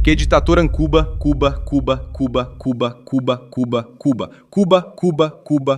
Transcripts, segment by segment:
Que ditadura em Cuba, Cuba, Cuba, Cuba, Cuba, Cuba, Cuba, Cuba, Cuba, Cuba, Cuba, Cuba,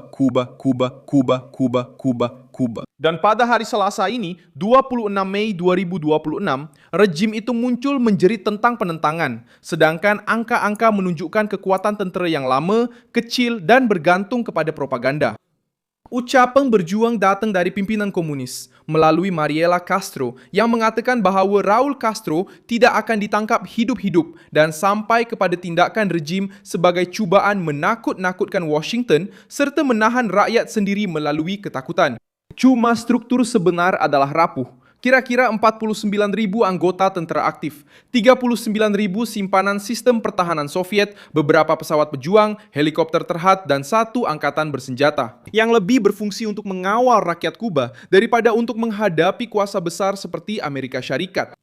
Cuba, Cuba, Cuba, Cuba, Cuba, Cuba. Dan pada hari Selasa ini, 26 Mei 2026, rejim itu muncul menjerit tentang penentangan, sedangkan angka-angka menunjukkan kekuatan tentera yang lama, kecil, dan bergantung kepada propaganda. Ucapan berjuang datang dari pimpinan komunis melalui Mariela Castro yang mengatakan bahawa Raul Castro tidak akan ditangkap hidup-hidup dan sampai kepada tindakan rejim sebagai cubaan menakut-nakutkan Washington serta menahan rakyat sendiri melalui ketakutan. Cuma struktur sebenar adalah rapuh. Kira-kira 49.000 anggota tentera aktif, 39.000 simpanan sistem pertahanan Soviet, beberapa pesawat pejuang, helikopter terhad, dan 1 angkatan bersenjata. Yang lebih berfungsi untuk mengawal rakyat Kuba daripada untuk menghadapi kuasa besar seperti Amerika Syarikat.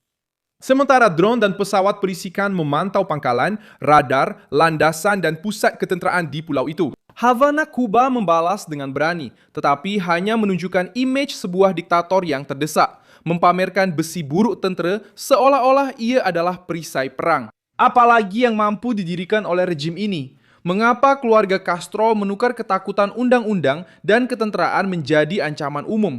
Sementara drone dan pesawat perisikan memantau pangkalan, radar, landasan, dan pusat ketenteraan di pulau itu. Havana, Kuba membalas dengan berani, tetapi hanya menunjukkan imej sebuah diktator yang terdesak, mempamerkan besi buruk tentera seolah-olah ia adalah perisai perang. Apalagi yang mampu didirikan oleh rejim ini? Mengapa keluarga Castro menukar ketakutan undang-undang dan ketenteraan menjadi ancaman umum?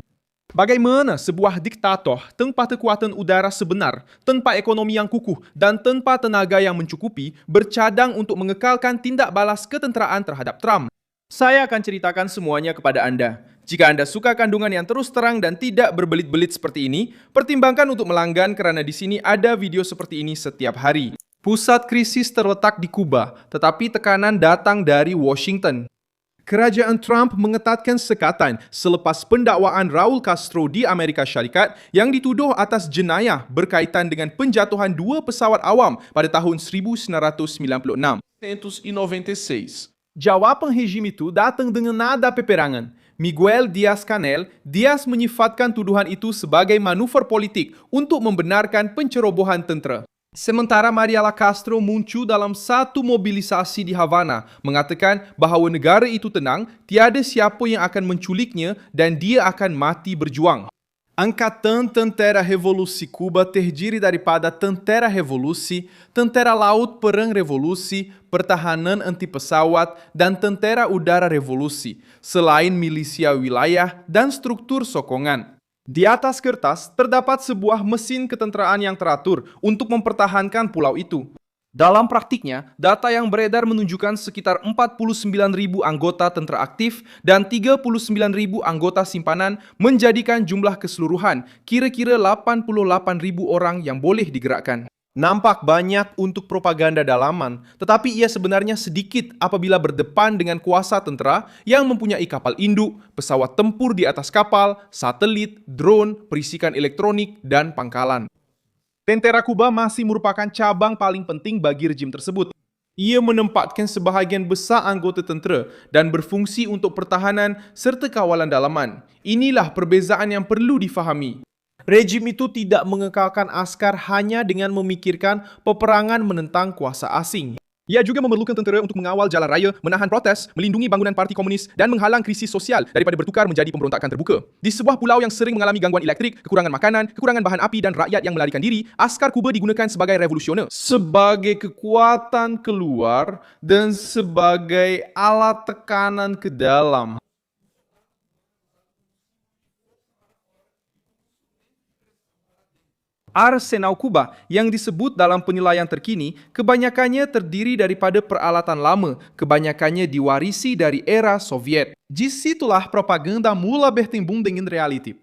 Bagaimana sebuah diktator tanpa kekuatan udara sebenar, tanpa ekonomi yang kukuh, dan tanpa tenaga yang mencukupi bercadang untuk mengekalkan tindak balas ketenteraan terhadap Trump? Saya akan ceritakan semuanya kepada Anda. Jika Anda suka kandungan yang terus terang dan tidak berbelit-belit seperti ini, pertimbangkan untuk melanggan karena di sini ada video seperti ini setiap hari. Pusat krisis terletak di Kuba, tetapi tekanan datang dari Washington. Kerajaan Trump mengetatkan sekatan selepas pendakwaan Raul Castro di Amerika Syarikat yang dituduh atas jenayah berkaitan dengan penjatuhan 2 pesawat awam pada tahun 1996. Jawaban regime itu datang dengan nada peperangan. Miguel Diaz-Canel, Diaz menyifatkan tuduhan itu sebagai manuver politik untuk membenarkan pencerobohan tentera. Sementara Mariela Castro muncul dalam satu mobilisasi di Havana, mengatakan bahawa negara itu tenang, tiada siapa yang akan menculiknya dan dia akan mati berjuang. Angkatan Tentera Revolusi Kuba terdiri daripada Tentera Revolusi, Tentera Laut Perang Revolusi, Pertahanan Anti Pesawat, dan Tentera Udara Revolusi, selain milisia wilayah dan struktur sokongan. Di atas kertas terdapat sebuah mesin ketenteraan yang teratur untuk mempertahankan pulau itu. Dalam praktiknya, data yang beredar menunjukkan sekitar 49.000 anggota tentera aktif dan 39.000 anggota simpanan menjadikan jumlah keseluruhan kira-kira 88.000 orang yang boleh digerakkan. Nampak banyak untuk propaganda dalaman, tetapi ia sebenarnya sedikit apabila berdepan dengan kuasa tentera yang mempunyai kapal induk, pesawat tempur di atas kapal, satelit, drone, perisikan elektronik, dan pangkalan. Tentera Kuba masih merupakan cabang paling penting bagi rejim tersebut. Ia menempatkan sebahagian besar anggota tentera dan berfungsi untuk pertahanan serta kawalan dalaman. Inilah perbezaan yang perlu difahami. Rejim itu tidak mengekalkan askar hanya dengan memikirkan peperangan menentang kuasa asing. Ia juga memerlukan tentera untuk mengawal jalan raya, menahan protes, melindungi bangunan parti komunis dan menghalang krisis sosial daripada bertukar menjadi pemberontakan terbuka. Di sebuah pulau yang sering mengalami gangguan elektrik, kekurangan makanan, kekurangan bahan api dan rakyat yang melarikan diri, askar Kuba digunakan sebagai revolusioner, sebagai kekuatan keluar dan sebagai alat tekanan ke dalam. Arsenal Kuba yang disebut dalam penilaian terkini kebanyakannya terdiri daripada peralatan lama, kebanyakannya diwarisi dari era Soviet. Disitulah propaganda mula bertembung dengan reality.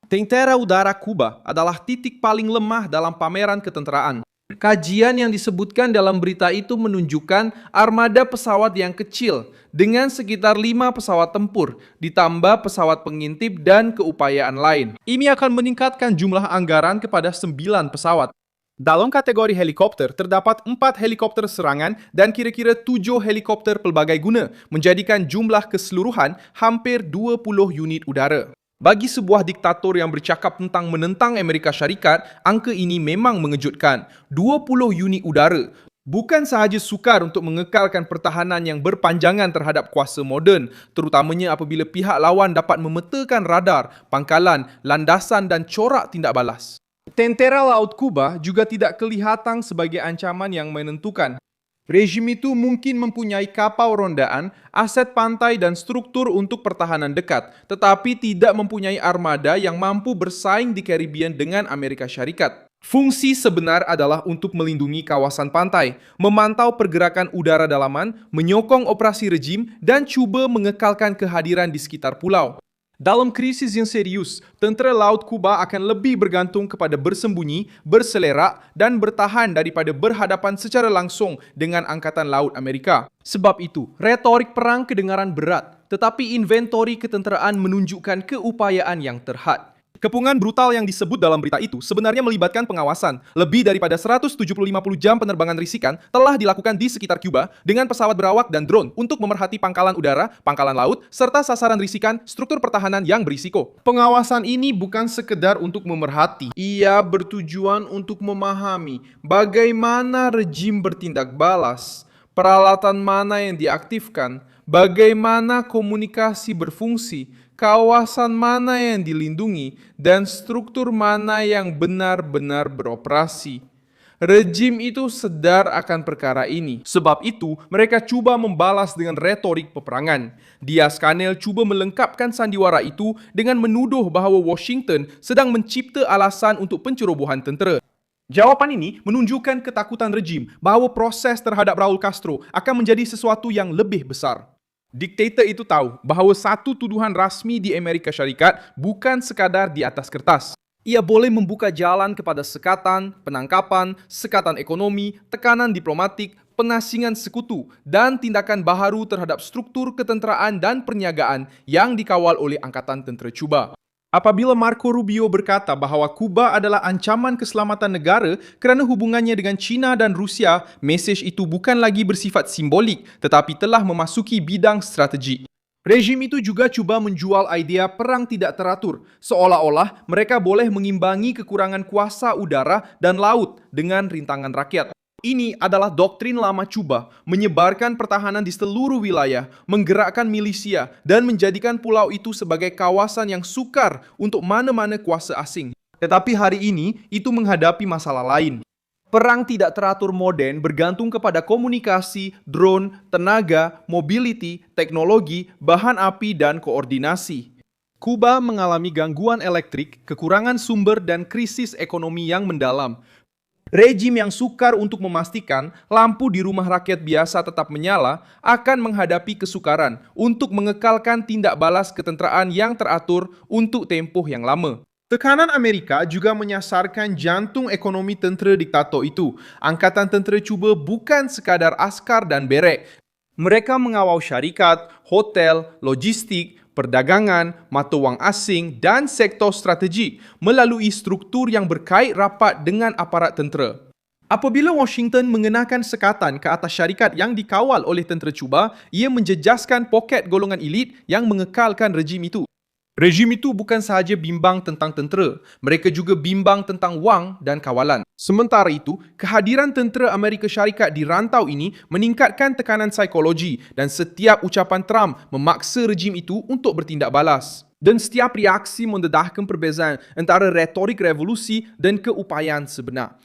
Tentera Udara Kuba adalah titik paling lemah dalam pameran ketenteraan. Kajian yang disebutkan dalam berita itu menunjukkan armada pesawat yang kecil dengan sekitar 5 pesawat tempur, ditambah pesawat pengintip dan keupayaan lain. Ini akan meningkatkan jumlah anggaran kepada 9 pesawat. Dalam kategori helikopter, terdapat 4 helikopter serangan dan kira-kira 7 helikopter pelbagai guna, menjadikan jumlah keseluruhan hampir 20 unit udara. Bagi sebuah diktator yang bercakap tentang menentang Amerika Syarikat, angka ini memang mengejutkan. 20 unit udara. Bukan sahaja sukar untuk mengekalkan pertahanan yang berpanjangan terhadap kuasa moden, terutamanya apabila pihak lawan dapat memetakan radar, pangkalan, landasan dan corak tindak balas. Tentara Laut Kuba juga tidak kelihatan sebagai ancaman yang menentukan. Rejim itu mungkin mempunyai kapal rondaan, aset pantai dan struktur untuk pertahanan dekat, tetapi tidak mempunyai armada yang mampu bersaing di Caribbean dengan Amerika Syarikat. Fungsi sebenar adalah untuk melindungi kawasan pantai, memantau pergerakan udara dalaman, menyokong operasi rejim, dan cuba mengekalkan kehadiran di sekitar pulau. Dalam krisis yang serius, tentera laut Kuba akan lebih bergantung kepada bersembunyi, berselerak, dan bertahan daripada berhadapan secara langsung dengan Angkatan Laut Amerika. Sebab itu, retorik perang kedengaran berat, tetapi inventori ketenteraan menunjukkan keupayaan yang terhad. Kepungan brutal yang disebut dalam berita itu sebenarnya melibatkan pengawasan. Lebih daripada 150 jam penerbangan risikan telah dilakukan di sekitar Cuba dengan pesawat berawak dan drone untuk memerhati pangkalan udara, pangkalan laut, serta sasaran risikan, struktur pertahanan yang berisiko. Pengawasan ini bukan sekedar untuk memerhati. Ia bertujuan untuk memahami bagaimana rejim bertindak balas, peralatan mana yang diaktifkan, bagaimana komunikasi berfungsi, kawasan mana yang dilindungi, dan struktur mana yang benar-benar beroperasi. Rejim itu sadar akan perkara ini. Sebab itu, mereka cuba membalas dengan retorik peperangan. Diaz-Canel cuba melengkapkan sandiwara itu dengan menuduh bahawa Washington sedang mencipta alasan untuk pencerobohan tentera. Jawapan ini menunjukkan ketakutan rejim bahawa proses terhadap Raul Castro akan menjadi sesuatu yang lebih besar. Diktator itu tahu bahawa satu tuduhan rasmi di Amerika Syarikat bukan sekadar di atas kertas. Ia boleh membuka jalan kepada sekatan, penangkapan, sekatan ekonomi, tekanan diplomatik, pengasingan sekutu, dan tindakan baharu terhadap struktur ketenteraan dan perniagaan yang dikawal oleh Angkatan Tentera Cuba. Apabila Marco Rubio berkata bahawa Kuba adalah ancaman keselamatan negara kerana hubungannya dengan China dan Rusia, mesej itu bukan lagi bersifat simbolik tetapi telah memasuki bidang strategik. Rejim itu juga cuba menjual idea perang tidak teratur, seolah-olah mereka boleh mengimbangi kekurangan kuasa udara dan laut dengan rintangan rakyat. Ini adalah doktrin lama Cuba, menyebarkan pertahanan di seluruh wilayah, menggerakkan milisia, dan menjadikan pulau itu sebagai kawasan yang sukar untuk mana-mana kuasa asing. Tetapi hari ini, itu menghadapi masalah lain. Perang tidak teratur moden bergantung kepada komunikasi, drone, tenaga, mobility, teknologi, bahan api, dan koordinasi. Kuba mengalami gangguan elektrik, kekurangan sumber, dan krisis ekonomi yang mendalam. Rejim yang sukar untuk memastikan lampu di rumah rakyat biasa tetap menyala akan menghadapi kesukaran untuk mengekalkan tindak balas ketenteraan yang teratur untuk tempoh yang lama. Tekanan Amerika juga menyasarkan jantung ekonomi tentera diktator itu. Angkatan Tentera Cuba bukan sekadar askar dan berek. Mereka mengawal syarikat, hotel, logistik, perdagangan, mata wang asing dan sektor strategik melalui struktur yang berkait rapat dengan aparat tentera. Apabila Washington mengenakan sekatan ke atas syarikat yang dikawal oleh tentera Cuba, ia menjejaskan poket golongan elit yang mengekalkan rejim itu. Rejim itu bukan sahaja bimbang tentang tentera, mereka juga bimbang tentang wang dan kawalan. Sementara itu, kehadiran tentera Amerika Syarikat di rantau ini meningkatkan tekanan psikologi dan setiap ucapan Trump memaksa rejim itu untuk bertindak balas. Dan setiap reaksi mendedahkan perbezaan antara retorik revolusi dan keupayaan sebenar.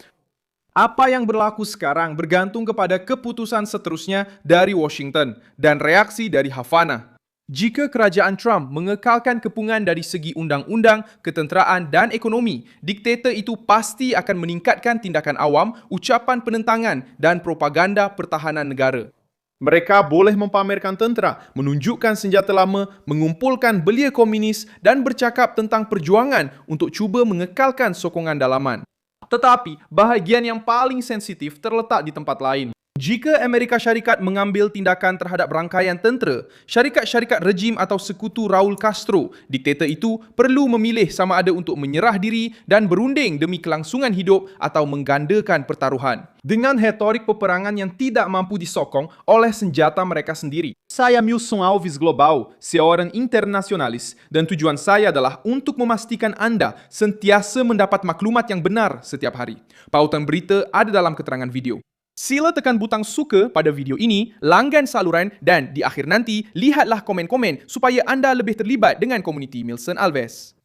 Apa yang berlaku sekarang bergantung kepada keputusan seterusnya dari Washington dan reaksi dari Havana. Jika kerajaan Trump mengekalkan kepungan dari segi undang-undang, ketenteraan dan ekonomi, diktator itu pasti akan meningkatkan tindakan awam, ucapan penentangan dan propaganda pertahanan negara. Mereka boleh mempamerkan tentera, menunjukkan senjata lama, mengumpulkan belia komunis dan bercakap tentang perjuangan untuk cuba mengekalkan sokongan dalaman. Tetapi, bahagian yang paling sensitif terletak di tempat lain. Jika Amerika Syarikat mengambil tindakan terhadap rangkaian tentera, syarikat-syarikat rejim atau sekutu Raul Castro, diktator itu perlu memilih sama ada untuk menyerah diri dan berunding demi kelangsungan hidup atau menggandakan pertaruhan. Dengan retorik peperangan yang tidak mampu disokong oleh senjata mereka sendiri. Saya Milson Alves Global, seorang internasionalis, dan tujuan saya adalah untuk memastikan anda sentiasa mendapat maklumat yang benar setiap hari. Pautan berita ada dalam keterangan video. Sila tekan butang suka pada video ini, langgan saluran dan di akhir nanti, lihatlah komen-komen supaya anda lebih terlibat dengan komuniti Milson Alves.